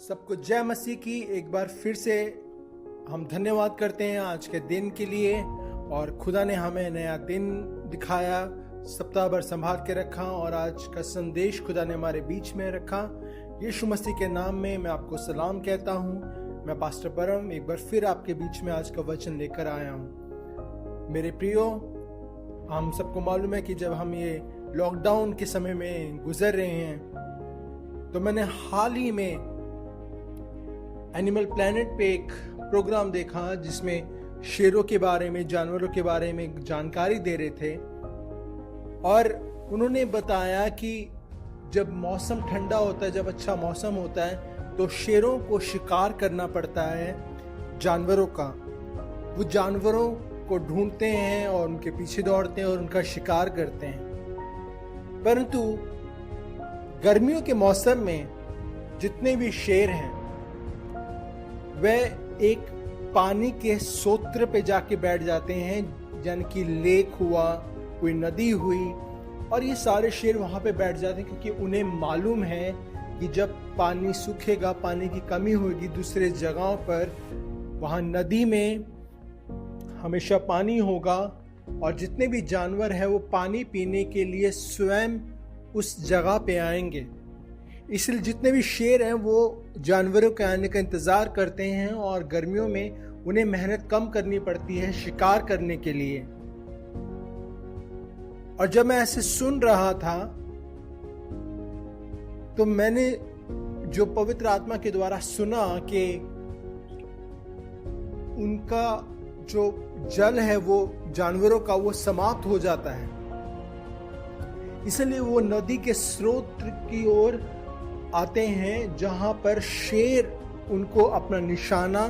सबको जय मसीह की। एक बार फिर से हम धन्यवाद करते हैं आज के दिन के लिए, और खुदा ने हमें नया दिन दिखाया, सप्ताह भर संभाल के रखा और आज का संदेश खुदा ने हमारे बीच में रखा। यीशु मसीह के नाम में मैं आपको सलाम कहता हूँ। मैं पास्टर परम एक बार फिर आपके बीच में आज का वचन लेकर आया हूँ। मेरे प्रियो, हम सबको मालूम है कि जब हम ये लॉकडाउन के समय में गुजर रहे हैं, तो मैंने हाल ही में एनिमल प्लैनेट पे एक प्रोग्राम देखा जिसमें शेरों के बारे में, जानवरों के बारे में जानकारी दे रहे थे, और उन्होंने बताया कि जब मौसम ठंडा होता है, जब अच्छा मौसम होता है, तो शेरों को शिकार करना पड़ता है जानवरों का। वो जानवरों को ढूंढते हैं और उनके पीछे दौड़ते हैं और उनका शिकार करते हैं। परंतु गर्मियों के मौसम में जितने भी शेर हैं वह एक पानी के सोत्र पे जाके बैठ जाते हैं, यानी कि लेक हुआ, कोई नदी हुई, और ये सारे शेर वहां पे बैठ जाते हैं क्योंकि उन्हें मालूम है कि जब पानी सूखेगा, पानी की कमी होगी दूसरे जगहों पर, वहां नदी में हमेशा पानी होगा और जितने भी जानवर हैं वो पानी पीने के लिए स्वयं उस जगह पे आएंगे। इसलिए जितने भी शेर हैं वो जानवरों के आने का इंतजार करते हैं, और गर्मियों में उन्हें मेहनत कम करनी पड़ती है शिकार करने के लिए। और जब मैं ऐसे सुन रहा था तो मैंने जो पवित्र आत्मा के द्वारा सुना कि उनका जो जल है वो जानवरों का वो समाप्त हो जाता है, इसलिए वो नदी के स्रोत की ओर आते हैं जहां पर शेर उनको अपना निशाना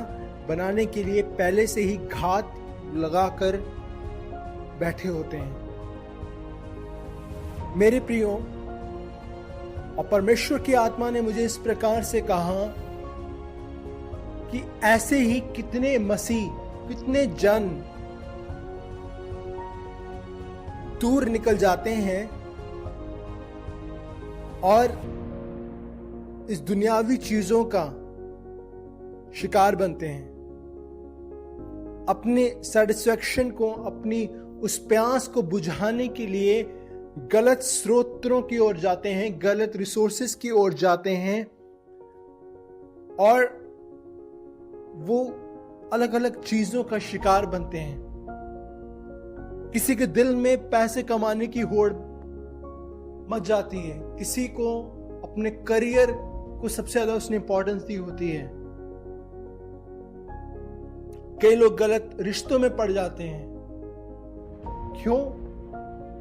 बनाने के लिए पहले से ही घात लगाकर बैठे होते हैं। मेरे प्रियो, और परमेश्वर की आत्मा ने मुझे इस प्रकार से कहा कि ऐसे ही कितने मसीह, कितने जन दूर निकल जाते हैं और इस दुनियावी चीजों का शिकार बनते हैं, अपने सेटिस्फैक्शन को, अपनी उस प्यास को बुझाने के लिए गलत स्रोतों की ओर जाते हैं, गलत रिसोर्सेस की ओर जाते हैं, और वो अलग अलग चीजों का शिकार बनते हैं। किसी के दिल में पैसे कमाने की होड़ मच जाती है, किसी को अपने करियर को सबसे ज्यादा उसने इंपॉर्टेंस दी होती है। कई लोग गलत रिश्तों में पड़ जाते हैं। क्यों?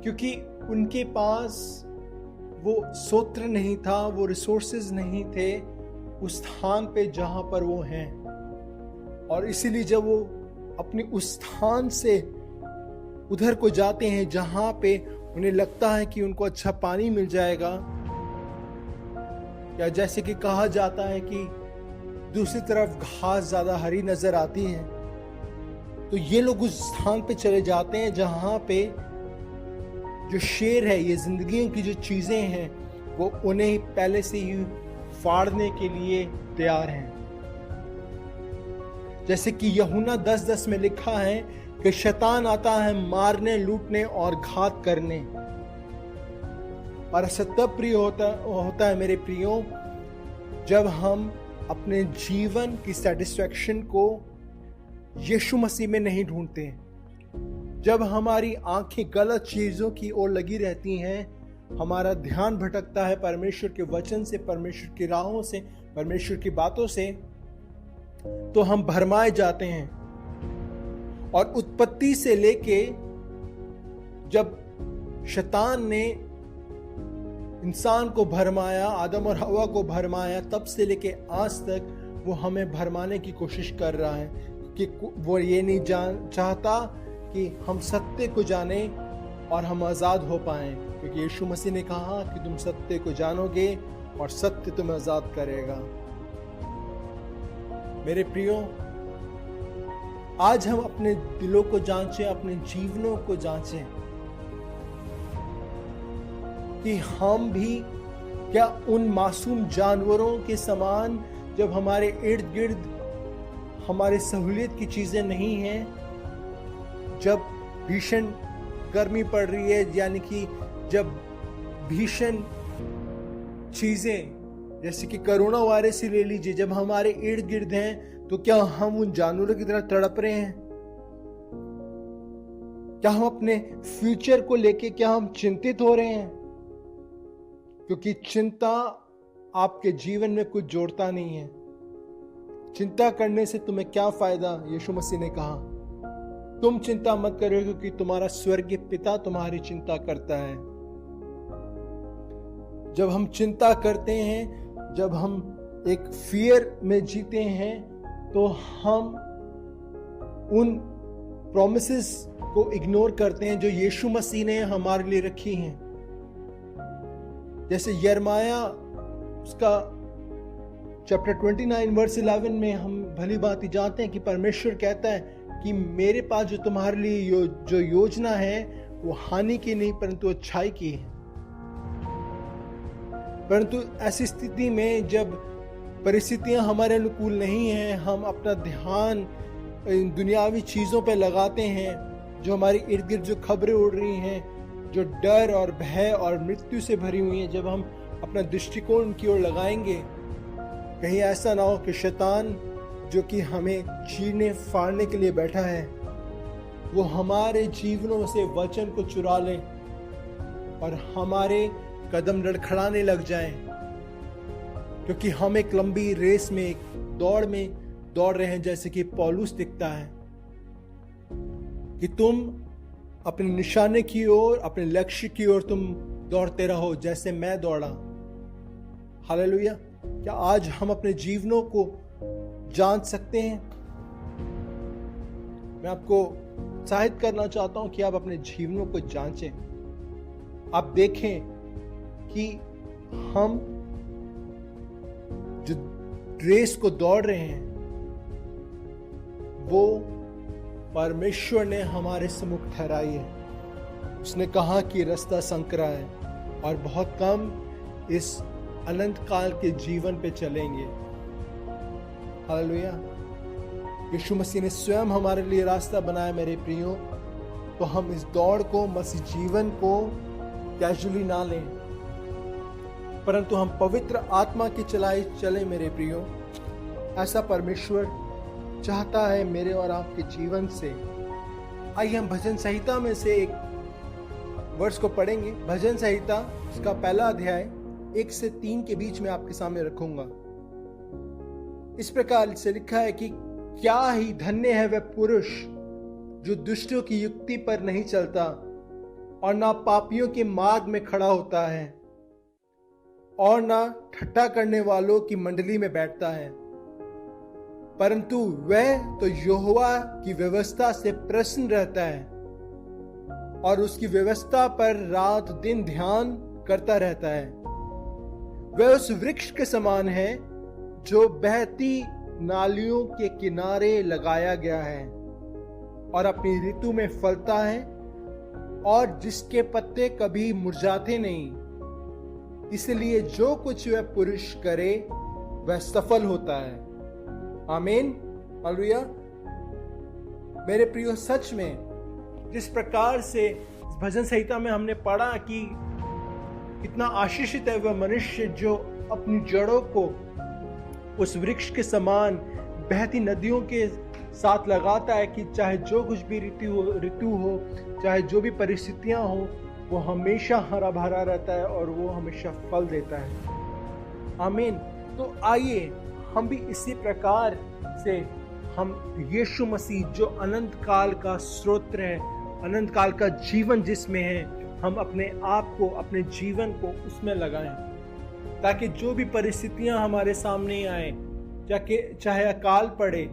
क्योंकि उनके पास वो सोत्र नहीं था, वो रिसोर्सेज नहीं थे उस स्थान पे जहां पर वो हैं, और इसीलिए जब वो अपने उस स्थान से उधर को जाते हैं जहां पे उन्हें लगता है कि उनको अच्छा पानी मिल जाएगा, या जैसे कि कहा जाता है कि दूसरी तरफ घास ज्यादा हरी नजर आती है, तो ये लोग उस स्थान पे चले जाते हैं जहां पे जो शेर है, ये जिंदगी की जो चीजें हैं, वो उन्हें पहले से ही फाड़ने के लिए तैयार हैं। जैसे कि यूहन्ना 10:10 में लिखा है कि शैतान आता है मारने, लूटने और घात करने। और ऐसा तब प्रिय होता है मेरे प्रियो, जब हम अपने जीवन की सेटिस्फैक्शन को यीशु मसीह में नहीं ढूंढते, जब हमारी आंखें गलत चीजों की ओर लगी रहती हैं, हमारा ध्यान भटकता है परमेश्वर के वचन से, परमेश्वर की राहों से, परमेश्वर की बातों से, तो हम भरमाए जाते हैं। और उत्पत्ति से लेके जब शैतान ने इंसान को भरमाया, आदम और हवा को भरमाया, तब से लेके आज तक वो हमें भरमाने की कोशिश कर रहा है, कि वो ये नहीं चाहता कि हम सत्य को जाने और हम आजाद हो पाएं, क्योंकि यीशु मसीह ने कहा कि तुम सत्य को जानोगे और सत्य तुम्हें आजाद करेगा। मेरे प्रियो, आज हम अपने दिलों को जांचें, अपने जीवनों को जांचें कि हम भी क्या उन मासूम जानवरों के समान जब हमारे इर्द गिर्द हमारे सहूलियत की चीज़ें नहीं हैं, जब भीषण गर्मी पड़ रही है, यानी कि जब भीषण चीज़ें जैसे कि कोरोना वायरस ही ले लीजिए, जब हमारे इर्द गिर्द हैं, तो क्या हम उन जानवरों की तरह तड़प रहे हैं? क्या हम अपने फ्यूचर को लेके क्या हम चिंतित हो रहे हैं? क्योंकि चिंता आपके जीवन में कुछ जोड़ता नहीं है। चिंता करने से तुम्हें क्या फायदा, यीशु मसीह ने कहा। तुम चिंता मत करो क्योंकि तुम्हारा स्वर्गीय पिता तुम्हारी चिंता करता है। जब हम चिंता करते हैं, जब हम एक फियर में जीते हैं, तो हम उन प्रॉमिसेस को इग्नोर करते हैं जो यीशु मसीह ने हमारे लिए रखी हैं। जैसे यिर्मयाह उसका चैप्टर 29 वर्स 11 में हम भली भांति जानते हैं कि परमेश्वर कहता है कि मेरे पास जो तुम्हारे लिए जो योजना है वो हानि की नहीं परंतु अच्छाई की है। परंतु ऐसी स्थिति में जब परिस्थितियां हमारे अनुकूल नहीं हैं, हम अपना ध्यान दुनियावी चीज़ों पर लगाते हैं, जो हमारी इर्द गिर्द जो खबरें उड़ रही हैं, जो डर और भय और मृत्यु से भरी हुई हैं, जब हम अपना दृष्टिकोण उनकी ओर लगाएंगे, कहीं ऐसा ना हो कि शैतान जो कि हमें चीरने फाड़ने के लिए बैठा है, वो हमारे जीवनों से वचन को चुरा ले और हमारे कदम लड़खड़ाने लग जाएं, क्योंकि हम एक लंबी रेस में, एक दौड़ में दौड़ रहे हैं। जैसे कि पौलुस दिखता है कि तुम अपने निशाने की ओर, अपने लक्ष्य की ओर तुम दौड़ते रहो जैसे मैं दौड़ा। हालेलुया। क्या आज हम अपने जीवनों को जांच सकते हैं? मैं आपको उत्साहित करना चाहता हूं कि आप अपने जीवनों को जांचें। आप देखें कि हम जो रेस को दौड़ रहे हैं वो परमेश्वर ने हमारे सम्मुख ठहराई है। उसने कहा कि रास्ता संकरा है और बहुत कम इस अनंत काल के जीवन पे चलेंगे। हालेलुया। यीशु मसीह ने स्वयं हमारे लिए रास्ता बनाया मेरे प्रियो। तो हम इस दौड़ को, मसीह जीवन को कैजुअली ना लें, परंतु हम पवित्र आत्मा की चलाई चले मेरे प्रियो। ऐसा परमेश्वर चाहता है मेरे और आपके जीवन से। आइए हम भजन संहिता में से एक वर्ष को पढ़ेंगे। भजन संहिता उसका पहला अध्याय 1 से 3 के बीच में आपके सामने रखूंगा। इस प्रकार से लिखा है कि क्या ही धन्य है वह पुरुष जो दुष्टों की युक्ति पर नहीं चलता और ना पापियों के मार्ग में खड़ा होता है और ना ठट्ठा करने वालों की मंडली में बैठता है, परंतु वह तो यहोवा की व्यवस्था से प्रसन्न रहता है और उसकी व्यवस्था पर रात दिन ध्यान करता रहता है। वह उस वृक्ष के समान है जो बहती नालियों के किनारे लगाया गया है और अपनी ऋतु में फलता है और जिसके पत्ते कभी मुरझाते नहीं। इसलिए जो कुछ वह पुरुष करे वह सफल होता है। आमीन। हालेलुया। मेरे प्रियो, सच में जिस प्रकार से भजन संहिता में हमने पढ़ा कि कितना आशीषित है वह मनुष्य जो अपनी जड़ों को उस वृक्ष के समान बहती नदियों के साथ लगाता है, कि चाहे जो कुछ भी ऋतु हो, चाहे जो भी परिस्थितियां हो, वो हमेशा हरा भरा रहता है और वो हमेशा फल देता है। आमीन। तो आइए हम भी इसी प्रकार से हम यीशु मसीह जो अनंत काल का स्रोत है, अनंत काल का जीवन जिसमें है, हम अपने आप को, अपने जीवन को उसमें लगाएं, ताकि जो भी परिस्थितियां हमारे सामने आए, चाहे अकाल पड़े,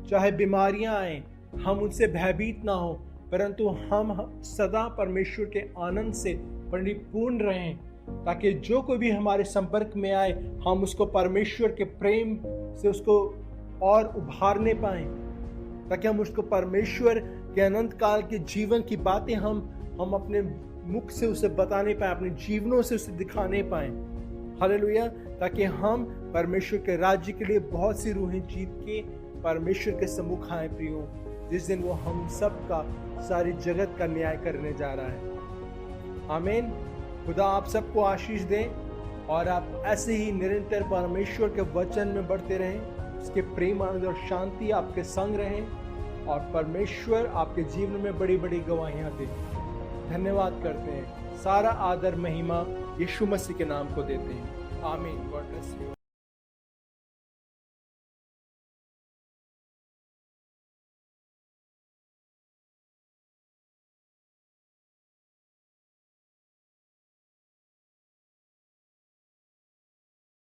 चाहे बीमारियां आए, हम उनसे भयभीत ना हो, परंतु हम सदा परमेश्वर के आनंद से परिपूर्ण रहें, ताकि जो कोई भी हमारे संपर्क में आए हम उसको परमेश्वर के प्रेम से उसको और उभारने पाएं, ताकि हम उसको परमेश्वर के अनंत काल के जीवन की बातें हम अपने मुख से उसे बताने पाए, अपने जीवनों से उसे दिखाने पाए। हालेलुया, ताकि हम परमेश्वर के राज्य के लिए बहुत सी रूहें जीत के परमेश्वर के सम्मुख आए प्रियो, जिस दिन वो हम सब का सारी जगत का न्याय करने जा रहा है। आमीन। खुदा आप सबको आशीष दे और आप ऐसे ही निरंतर परमेश्वर के वचन में बढ़ते रहें, उसके प्रेम आनंद और शांति आपके संग रहें और परमेश्वर आपके जीवन में बड़ी बड़ी गवाहियां दे। धन्यवाद करते हैं, सारा आदर महिमा यीशु मसीह के नाम को देते हैं। आमीन। God bless you.